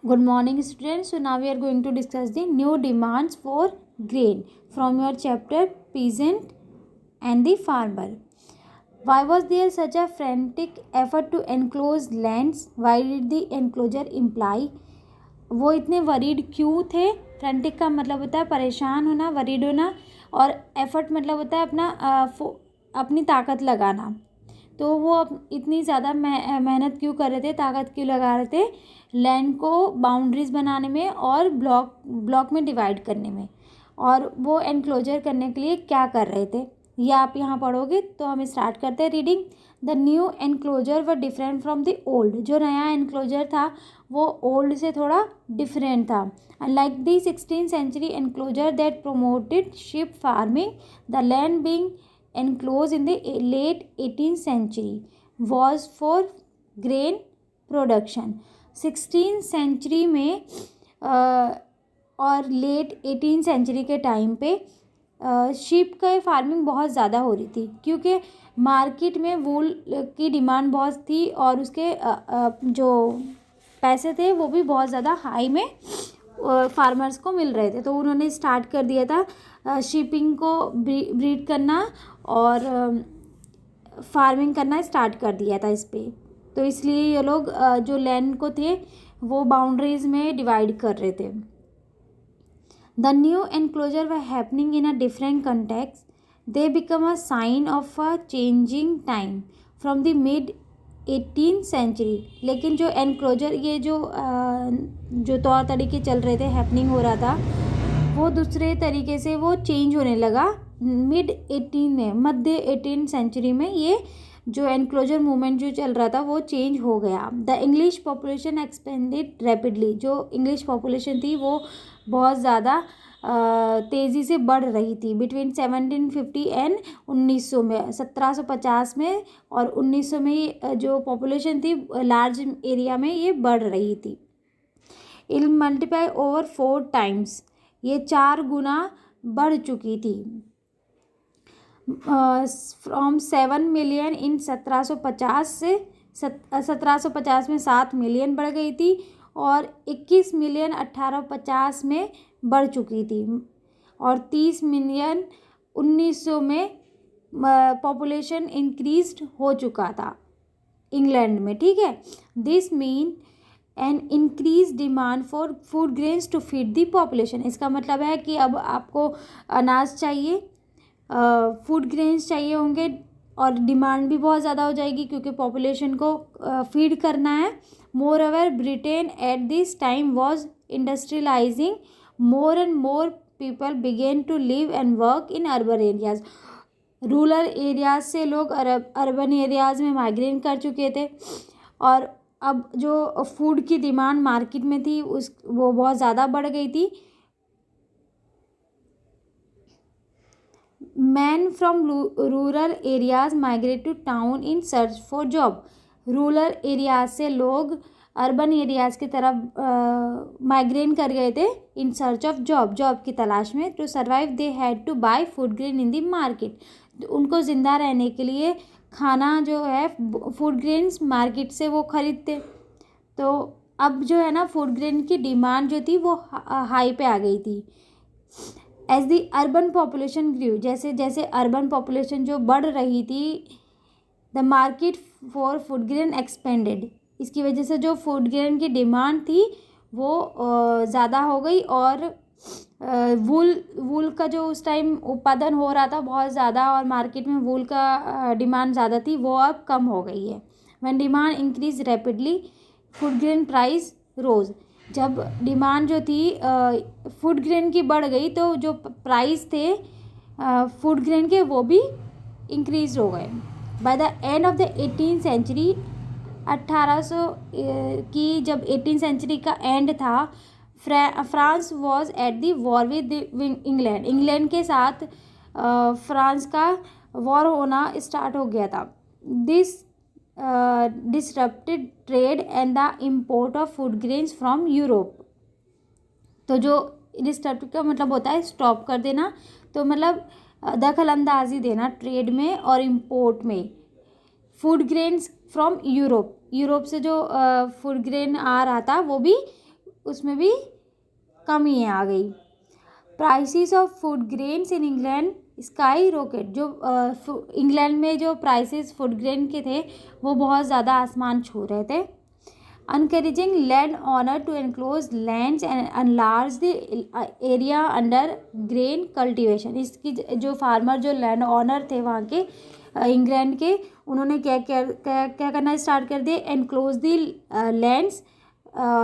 Good morning, students. So now we are going to discuss the new demands for grain from your chapter Peasant and the Farmer. Why was there such a frantic effort to enclose lands? Why did the enclosure imply? वो इतने worried क्यों थे? Frantic का मतलब होता है परेशान होना, वरीड होना, और एफर्ट मतलब होता है अपनी ताकत लगाना। तो वो इतनी ज़्यादा मेहनत क्यों कर रहे थे, ताकत क्यों लगा रहे थे लैंड को बाउंड्रीज बनाने में और ब्लॉक में डिवाइड करने में, और वो एनक्लोजर करने के लिए क्या कर रहे थे, ये आप यहाँ पढ़ोगे। तो हम स्टार्ट करते हैं रीडिंग। द न्यू एनक्लोजर व डिफरेंट फ्रॉम द ओल्ड। जो नया एनक्लोजर था वो ओल्ड से थोड़ा डिफरेंट था। Unlike the 16th century enclosure that promoted sheep farming, the land being enclosed in the late 18th century was for grain production। 16th century में और late 18th century के टाइम पे sheep का farming बहुत ज़्यादा हो रही थी, क्योंकि मार्केट में वूल की डिमांड बहुत थी और उसके जो पैसे थे वो भी बहुत ज़्यादा हाई में फार्मर्स को मिल रहे थे। तो उन्होंने स्टार्ट कर दिया था शीपिंग को ब्रीड करना और फार्मिंग करना स्टार्ट कर दिया था इस पर। तो इसलिए ये लोग जो लैंड को थे वो बाउंड्रीज में डिवाइड कर रहे थे। The new enclosure were happening in a different context. They become a sign of a changing time from the mid 18th century। लेकिन जो एनक्लोजर ये जो तौर तरीके चल रहे थे, हैपनिंग हो रहा था, वो दूसरे तरीके से वो चेंज होने लगा मिड 18 में, मध्य 18th century में ये जो एनक्लोजर मूवमेंट जो चल रहा था वो चेंज हो गया। The English population expanded rapidly. जो इंग्लिश पॉपुलेशन थी वो बहुत ज़्यादा तेज़ी से बढ़ रही थी बिटवीन 1750 एंड 1900 में, 1750 में और 1900 में जो पॉपुलेशन थी लार्ज एरिया में ये बढ़ रही थी। इल मल्टीप्लाई ओवर 4 times, ये 4 गुना बढ़ चुकी थी। फ्रॉम 7 मिलियन इन 1750 से 1750 में 7 मिलियन बढ़ गई थी और 21 मिलियन 1850 में बढ़ चुकी थी और 30 मिलियन 1900 में पॉपुलेशन इंक्रीज्ड हो चुका था इंग्लैंड में। ठीक है, this mean an increase demand for food grains to feed the population. इसका मतलब है कि अब आपको अनाज चाहिए, फूड ग्रेन्स चाहिए होंगे और डिमांड भी बहुत ज़्यादा हो जाएगी क्योंकि पॉपुलेशन को फीड करना है। Moreover Britain at this time was industrialising, more and more people began to live and work in urban areas. Rural areas से लोग अर्बन एरियाज में माइग्रेट कर चुके थे और अब जो फूड की डिमांड मार्केट में थी वो बहुत ज़्यादा बढ़ गई थी। Man from rural areas migrate to town in search for job. Rural areas से लोग अर्बन एरियाज की तरफ माइग्रेट कर गए थे इन सर्च ऑफ जॉब की तलाश में। To survive they had to buy food grain in the market. उनको ज़िंदा रहने के लिए खाना जो है फूड ग्रेन्स मार्केट से वो खरीदते। तो अब जो है ना फूड ग्रेन की डिमांड जो थी वो हाई पे आ गई थी। एज दी अर्बन पॉपुलेशन ग्रू, जैसे जैसे अर्बन पॉपुलेशन जो बढ़ रही थी, the market for food grain expanded. इसकी वजह से जो फूड ग्रेन की डिमांड थी वो ज़्यादा हो गई और वूल का जो उस टाइम उत्पादन हो रहा था बहुत ज़्यादा और मार्केट में वूल का डिमांड ज़्यादा थी वो अब कम हो गई है। When demand increase rapidly food grain price rose. जब डिमांड जो थी फूड ग्रेन की बढ़ गई तो जो प्राइस थे फूड ग्रेन के वो भी इंक्रीज हो गए। By the end of the 18th century, 1800 की जब 18th century का एंड था, France was at the war with England. England के साथ फ्रांस का वॉर होना स्टार्ट हो गया था। This disrupted trade and the import of food grains from Europe. तो जो डिस्टर्ब का मतलब होता है स्टॉप कर देना, तो मतलब दखल अंदाजी देना ट्रेड में और इम्पोर्ट में। फूड ग्रेन्स फ्रॉम यूरोप से जो फूड ग्रेन आ रहा था वो भी उसमें भी कमी आ गई। Prices of food grains in England sky rocket, जो इंग्लैंड में जो प्राइसेस फूड ग्रेन के थे वो बहुत ज़्यादा आसमान छू रहे थे। encouraging landowner to enclose lands and enlarge the area under grain cultivation। इसकी जो फार्मर जो लैंड ओनर थे वहाँ के इंग्लैंड के, उन्होंने क्या क्या क्या क्या करना स्टार्ट कर दिए, एनक्लोज दी लैंड्स,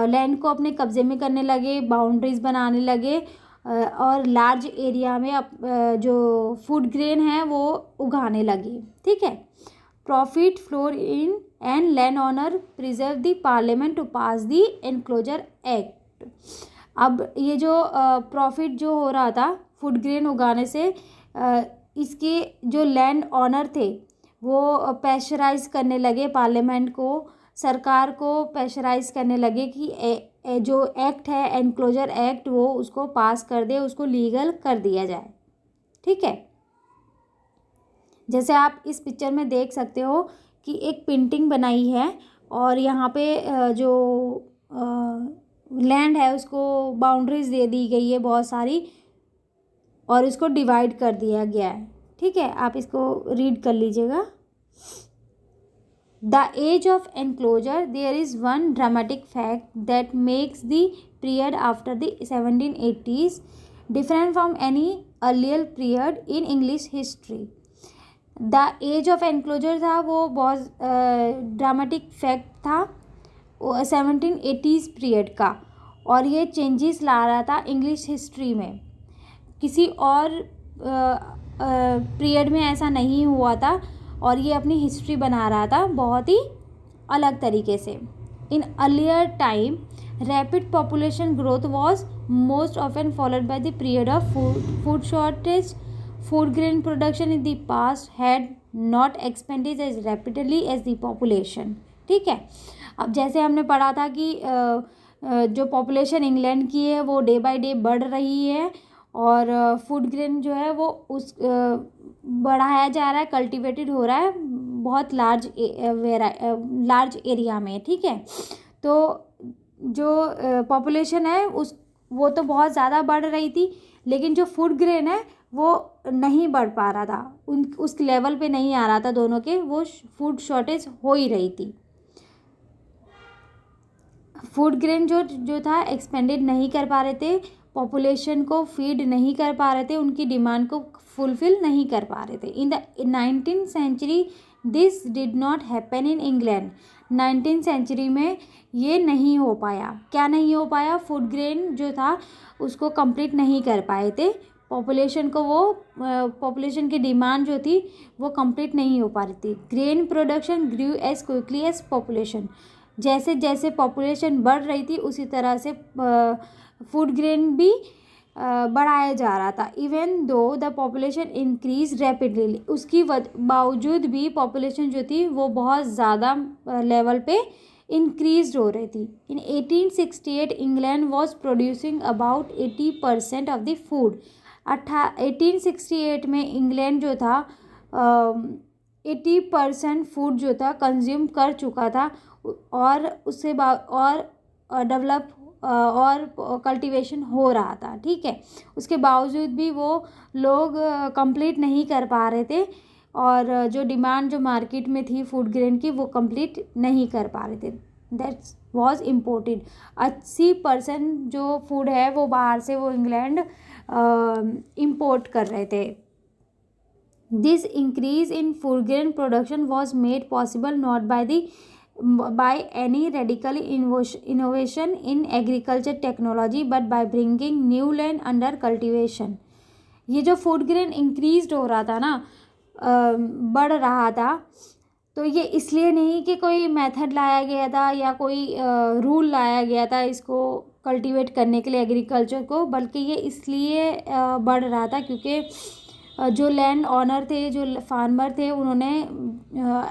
लैंड को अपने कब्जे में करने लगे, बाउंड्रीज बनाने लगे और लार्ज एरिया में जो फूड ग्रेन है वो उगाने लगे। ठीक है। Profit flow in and land owner preserve the parliament to pass the enclosure act. अब ये जो प्रॉफिट जो हो रहा था फूड ग्रेन उगाने से, इसके जो लैंड ऑनर थे वो प्रेशराइज करने लगे पार्लियामेंट को, सरकार को प्रेशराइज करने लगे कि जो एक्ट है एनक्लोजर एक्ट वो उसको पास कर दे, उसको लीगल कर दिया जाए। ठीक है। जैसे आप इस पिक्चर में देख सकते हो कि एक पेंटिंग बनाई है और यहाँ पे जो लैंड है उसको बाउंड्रीज दे दी गई है बहुत सारी और इसको डिवाइड कर दिया गया है। ठीक है, आप इसको रीड कर लीजिएगा। The age of enclosure, there is one dramatic fact that makes the period after the 1780s different from any earlier period in English history. The age of enclosure था वो बहुत ड्रामेटिक फैक्ट था 1780s period का, और ये changes ला रहा था English history में। किसी और पीरियड में ऐसा नहीं हुआ था और ये अपनी हिस्ट्री बना रहा था बहुत ही अलग तरीके से। In earlier time rapid population growth was most often followed by the period of food shortage. Food grain production in the past had not expanded as rapidly as the population। ठीक है। अब जैसे हमने पढ़ा था कि जो पॉपुलेशन इंग्लैंड की है वो डे बाय डे बढ़ रही है और फूड ग्रेन जो है वो बढ़ाया जा रहा है, कल्टिवेटेड हो रहा है बहुत लार्ज एरिया में। ठीक है। तो जो पॉपुलेशन है वो तो बहुत ज़्यादा बढ़ रही थी, लेकिन जो फूड ग्रेन है वो नहीं बढ़ पा रहा था, उस लेवल पे नहीं आ रहा था दोनों के, वो फूड शॉर्टेज हो ही रही थी। फूड ग्रेन जो था एक्सपेंडेड नहीं कर पा रहे थे, पॉपुलेशन को फीड नहीं कर पा रहे थे, उनकी डिमांड को फुलफिल नहीं कर पा रहे थे। In the 19th century this did not happen in England. 19th century में ये नहीं हो पाया। क्या नहीं हो पाया? फूड ग्रेन जो था उसको कंप्लीट नहीं कर पाए थे, पॉपुलेशन को पॉपुलेशन की डिमांड जो थी वो कंप्लीट नहीं हो पा रही थी। ग्रेन प्रोडक्शन ग्रू एज क्विकली एज पॉपुलेशन। जैसे जैसे पॉपुलेशन बढ़ रही थी उसी तरह से फूड ग्रेन भी बढ़ाया जा रहा था। Even though the population increase rapidly, उसकी बावजूद भी पॉपुलेशन जो थी वो बहुत ज़्यादा लेवल पे इंक्रीज हो रही थी। इन 1868 England was producing about 80% of the food. 1868 में इंग्लैंड जो था 80% फूड जो था कंज्यूम कर चुका था और उससे और डेवलप और कल्टीवेशन हो रहा था। ठीक है। उसके बावजूद भी वो लोग कंप्लीट नहीं कर पा रहे थे और जो डिमांड जो मार्केट में थी फूड ग्रेन की वो कंप्लीट नहीं कर पा रहे थे। That's was important. 80% जो फूड है वो बाहर से वो इंग्लैंड इम्पोर्ट कर रहे थे। This increase in food grain production was made possible not by any radical innovation in agriculture technology but by bringing new land under cultivation। ये जो फूड ग्रेन इंक्रीज हो रहा था ना, बढ़ रहा था, तो ये इसलिए नहीं कि कोई मेथड लाया गया था या कोई रूल लाया गया था इसको कल्टीवेट करने के लिए एग्रीकल्चर को, बल्कि ये इसलिए बढ़ रहा था क्योंकि जो लैंड ऑनर थे, जो फार्मर थे, उन्होंने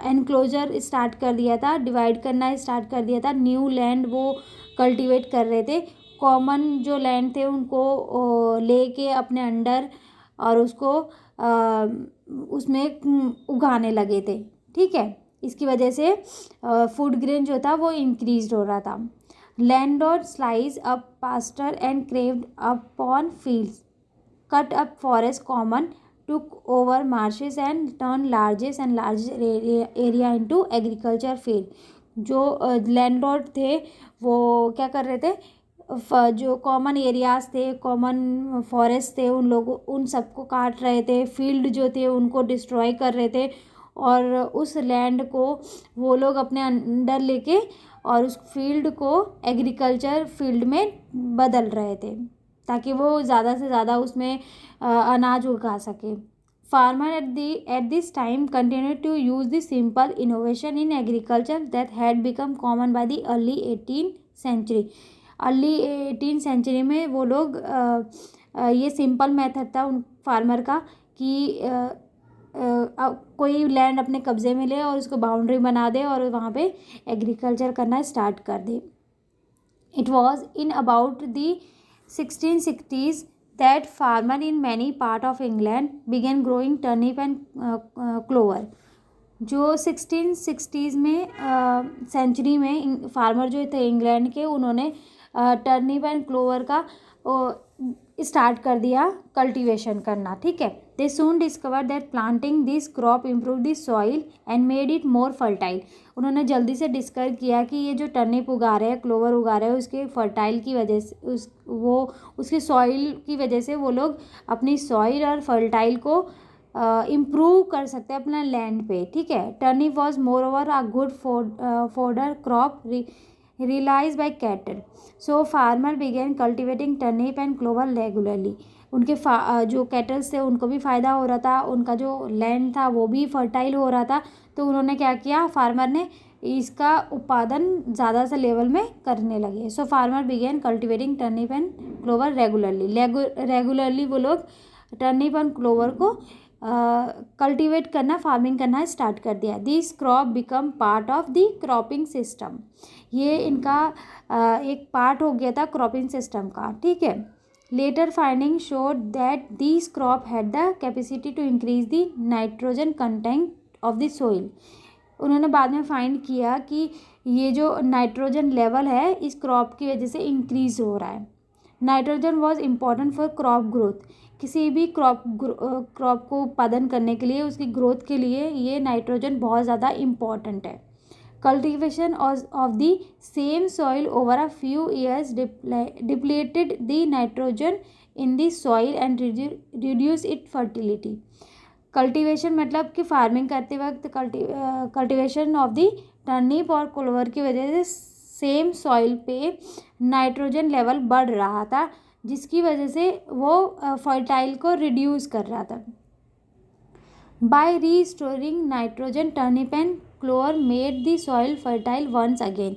एनक्लोजर स्टार्ट कर दिया था, डिवाइड करना स्टार्ट कर दिया था। न्यू लैंड वो कल्टीवेट कर रहे थे, कॉमन जो लैंड थे उनको लेके अपने अंडर और उसको उसमें उगाने लगे थे। ठीक है। इसकी वजह से फूड ग्रेन जो था वो इंक्रीज हो रहा था। Landlord sliced up pasture and craved upon fields, cut up forest common, took over marshes and turned largest and largest area into agriculture field. जो लैंडलॉर्ड थे वो क्या कर रहे थे, जो कॉमन एरियाज थे, कॉमन फॉरेस्ट थे, उन सबको काट रहे थे, फील्ड जो थे उनको डिस्ट्रॉय कर रहे थे, और उस लैंड को वो लोग अपने अंडर लेके और उस फील्ड को एग्रीकल्चर फील्ड में बदल रहे थे ताकि वो ज़्यादा से ज़्यादा उसमें अनाज उगा सके. Farmer at this time continued to use the simple innovation in agriculture that had become common by the early 18th century. Early 18th century में वो लोग ये सिंपल मेथड था उन फार्मर का कि कोई लैंड अपने कब्जे में ले और उसको बाउंड्री बना दे और वहाँ पे एग्रीकल्चर करना स्टार्ट कर दे. It was in about the 1660s that farmer in many part of England began growing turnip and clover. जो 1660s में सेंचुरी में फार्मर जो थे इंग्लैंड के, उन्होंने टर्निप एंड क्लोवर का स्टार्ट कर दिया कल्टीवेशन करना. ठीक है. They soon discover that planting this crop improve the soil and made it more fertile. उन्होंने जल्दी से डिस्कवर किया कि ये जो टर्निप उगा रहे हैं, क्लोवर उगा रहे हैं, उसके फर्टाइल की वजह से उसके सॉइल की वजह से वो लोग अपनी सॉइल और फर्टाइल को इम्प्रूव कर सकते हैं अपना लैंड पे. ठीक है. Turnip was more over a good fodder crop realized by cattle. So farmer began cultivating turnip and clover regularly. उनके जो कैटल्स थे उनको भी फ़ायदा हो रहा था, उनका जो लैंड था वो भी फर्टाइल हो रहा था. तो उन्होंने क्या किया, फार्मर ने इसका उत्पादन ज़्यादा से लेवल में करने लगे. So farmer began cultivating turnip and clover regularly वो लोग टर्निप एंड क्लोवर को कल्टिवेट करना, फार्मिंग करना स्टार्ट कर दिया. This crop become part of the cropping system. ये इनका एक पार्ट हो गया था क्रॉपिंग सिस्टम का. ठीक है. Later finding showed that this crop had the capacity to increase the nitrogen content of the soil. उन्होंने बाद में फाइंड किया कि ये जो नाइट्रोजन लेवल है इस क्रॉप की वजह से इंक्रीज हो रहा है. Nitrogen was important for crop growth. किसी भी क्रॉप को उत्पादन करने के लिए, उसकी ग्रोथ के लिए ये नाइट्रोजन बहुत ज़्यादा इम्पॉर्टेंट है. Cultivation of the same soil over a few years depleted the nitrogen in the soil and reduce it fertility. Cultivation मतलब कि फार्मिंग करते वक्त कल्टीवेशन ऑफ द टर्निप और क्लोवर की वजह से सेम सॉइल पे नाइट्रोजन लेवल बढ़ रहा था, जिसकी वजह से वो फर्टाइल को रिड्यूस कर रहा था. By restoring nitrogen turnip and clover made the soil fertile once again.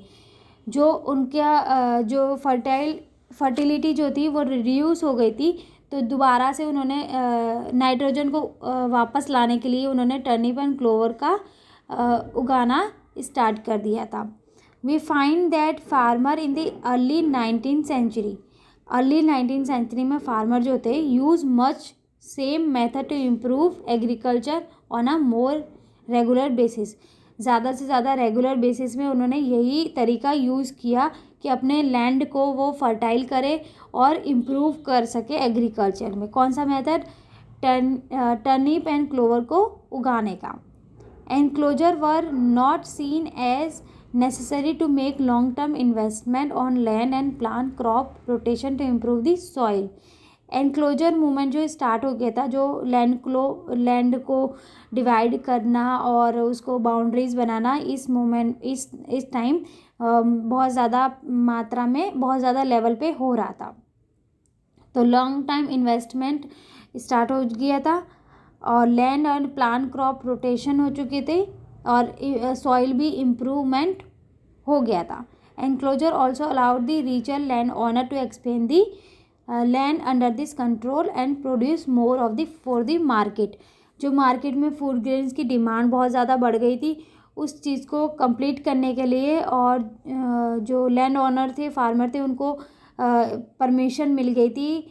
जो उनका जो फर्टिलिटी जो थी वो रिड्यूस हो गई थी, तो दोबारा से उन्होंने नाइट्रोजन को वापस लाने के लिए उन्होंने टर्निप एंड क्लोवर का उगाना स्टार्ट कर दिया था. We find that farmer in the early 19th century में फार्मर जो थे use much same method to improve agriculture on a more regular basis. ज़्यादा से ज़्यादा रेगुलर बेसिस में उन्होंने यही तरीका यूज़ किया कि अपने लैंड को वो फर्टाइल करे और इम्प्रूव कर सके एग्रीकल्चर में. कौन सा मेथड? टर्निप एंड क्लोवर को उगाने का. Enclosure were not seen as necessary to make long term investment on land and plant crop rotation to improve the soil. Enclosure movement जो स्टार्ट हो गया था, जो लैंड को डिवाइड करना और उसको बाउंड्रीज बनाना, इस टाइम बहुत ज़्यादा मात्रा में बहुत ज़्यादा लेवल पे हो रहा था. तो लॉन्ग टाइम इन्वेस्टमेंट स्टार्ट हो गया था और land and plant crop rotation हो चुके थे और सॉइल भी इम्प्रूवमेंट हो गया था. Enclosure also allowed the richer land owner to expand the land under this control and produce more of the for the market. जो मार्केट में फूड ग्रेन्स की डिमांड बहुत ज़्यादा बढ़ गई थी, उस चीज़ को कंप्लीट करने के लिए और जो लैंड ऑनर थे, फार्मर थे, उनको परमिशन मिल गई थी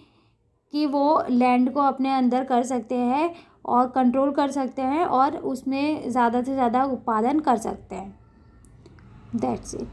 कि वो लैंड को अपने अंदर कर सकते हैं और कंट्रोल कर सकते हैं और उसमें ज़्यादा से ज़्यादा उत्पादन कर सकते हैं. That's it.